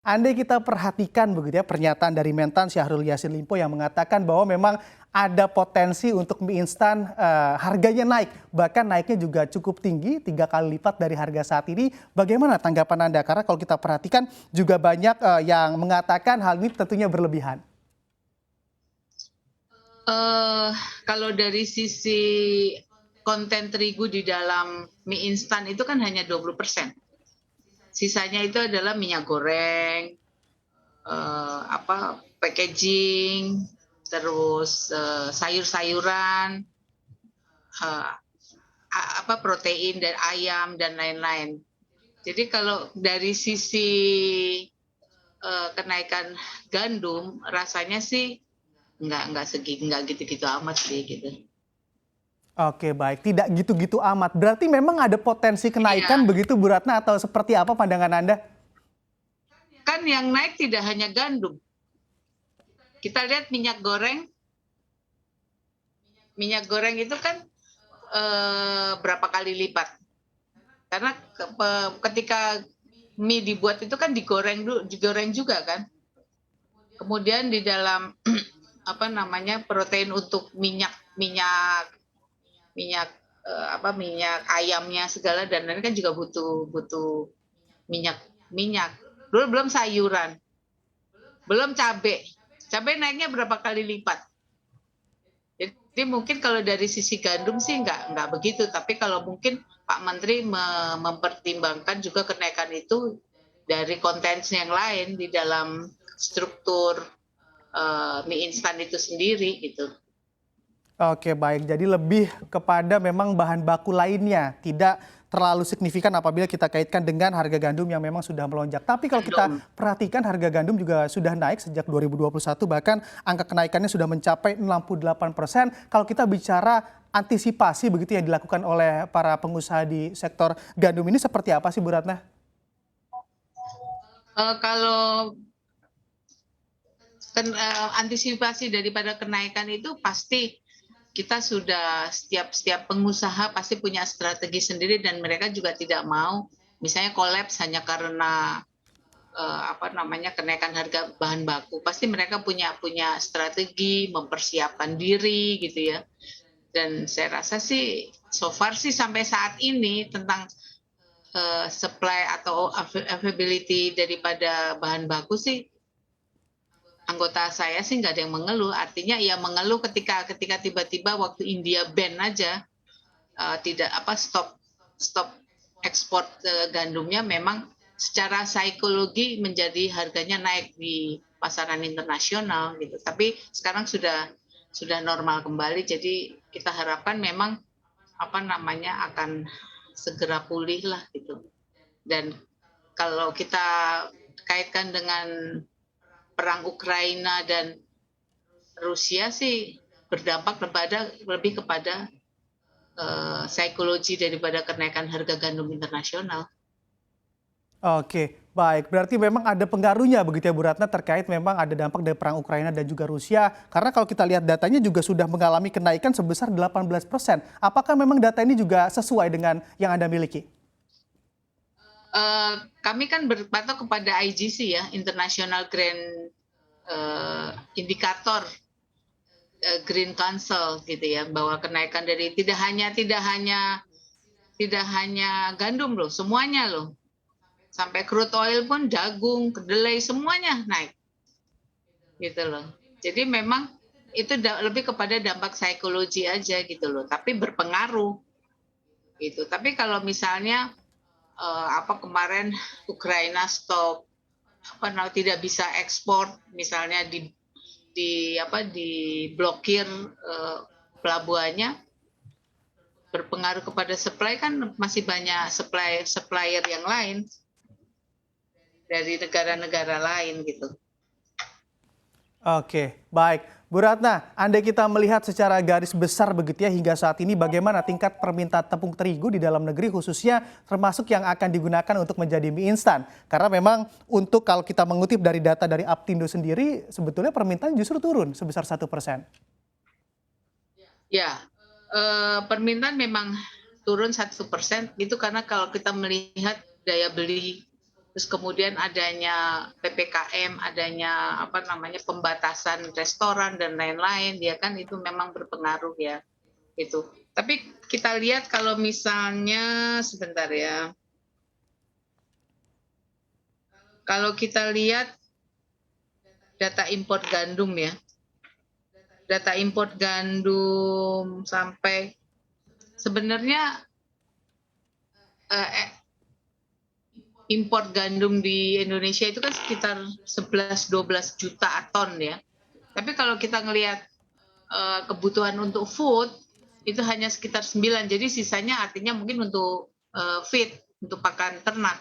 Andai kita perhatikan begitu ya pernyataan dari Mentan Syahrul Yassin Limpo yang mengatakan bahwa memang ada potensi untuk mie instan harganya naik, bahkan naiknya juga cukup tinggi, 3 kali lipat dari harga saat ini. Bagaimana tanggapan Anda? Karena kalau kita perhatikan juga banyak yang mengatakan hal ini tentunya berlebihan. eh Kalau dari sisi konten terigu di dalam mie instan itu kan hanya 20%. Sisanya itu adalah minyak goreng, packaging, terus sayur-sayuran, eh, protein dan ayam dan lain-lain. Jadi kalau dari sisi kenaikan gandum, rasanya sih nggak gitu-gitu amat sih gitu. Oke baik, tidak gitu-gitu amat. Berarti memang ada potensi kenaikan Iya, begitu Bu Ratna atau seperti apa pandangan Anda? kan yang naik tidak hanya gandum. Kita lihat minyak goreng itu kan berapa kali lipat. Karena ketika mie dibuat itu kan digoreng juga kan. Kemudian di dalam protein untuk minyak minyak minyak ayamnya segala dan lain kan juga butuh butuh minyak minyak. Belum belum sayuran, belum cabai naiknya berapa kali lipat. Jadi mungkin kalau dari sisi gandum sih nggak begitu, tapi kalau mungkin Pak Menteri mempertimbangkan juga kenaikan itu dari konten yang lain di dalam struktur mie instan itu sendiri gitu. Oke baik, jadi lebih kepada memang bahan baku lainnya, tidak terlalu signifikan apabila kita kaitkan dengan harga gandum yang memang sudah melonjak. Tapi kalau kita Gandum. perhatikan harga gandum juga sudah naik sejak 2021, bahkan angka kenaikannya sudah mencapai 68%. Kalau kita bicara antisipasi begitu yang dilakukan oleh para pengusaha di sektor gandum ini seperti apa sih Bu Ratna? Kalau antisipasi daripada kenaikan itu pasti kita sudah setiap pengusaha pasti punya strategi sendiri dan mereka juga tidak mau misalnya kolaps hanya karena kenaikan harga bahan baku. Pasti mereka punya punya strategi mempersiapkan diri gitu ya. Dan saya rasa sih so far sih sampai saat ini tentang supply atau availability daripada bahan baku sih anggota saya sih nggak ada yang mengeluh. Artinya ya mengeluh ketika ketika tiba-tiba waktu India ban aja tidak stop stop ekspor gandumnya memang secara psikologi menjadi harganya naik di pasaran internasional gitu. Tapi sekarang sudah normal kembali. Jadi kita harapkan memang akan segera pulih lah gitu. Dan kalau kita kaitkan dengan perang Ukraina dan Rusia sih berdampak lebih kepada psikologi daripada kenaikan harga gandum internasional. Oke, baik. Berarti memang ada pengaruhnya begitu ya Bu Ratna terkait memang ada dampak dari perang Ukraina dan juga Rusia. Karena kalau kita lihat datanya juga sudah mengalami kenaikan sebesar 18%. Apakah memang data ini juga sesuai dengan yang Anda miliki? Kami kan berpatok kepada IGC ya, International Grain Indicator Green Council gitu ya, bahwa kenaikan dari tidak hanya gandum loh, semuanya loh. Sampai crude oil pun jagung, kedelai semuanya naik. Gitu loh. Jadi memang itu lebih kepada dampak psikologi aja gitu loh, tapi berpengaruh gitu. Tapi kalau misalnya kemarin Ukraina stop tidak bisa ekspor misalnya diblokir pelabuhannya berpengaruh kepada supply kan masih banyak supplier yang lain dari negara-negara lain gitu. Oke, baik. Bu Ratna, andai kita melihat secara garis besar begitu ya hingga saat ini bagaimana tingkat permintaan tepung terigu di dalam negeri khususnya termasuk yang akan digunakan untuk menjadi mie instan. Karena memang untuk kalau kita mengutip dari data dari Aptindo sendiri sebetulnya permintaan justru turun sebesar 1%. Ya, permintaan memang turun 1% itu karena kalau kita melihat daya beli terus kemudian adanya PPKM, adanya apa namanya pembatasan restoran dan lain-lain, ya kan itu memang berpengaruh ya itu. Tapi kita lihat kalau misalnya sebentar ya, kalau kita lihat data impor gandum ya, data impor gandum sampai sebenarnya eh, impor gandum di Indonesia itu kan sekitar 11-12 juta ton ya. Tapi kalau kita ngelihat kebutuhan untuk food itu hanya sekitar 9, jadi sisanya artinya mungkin untuk feed, untuk pakan ternak.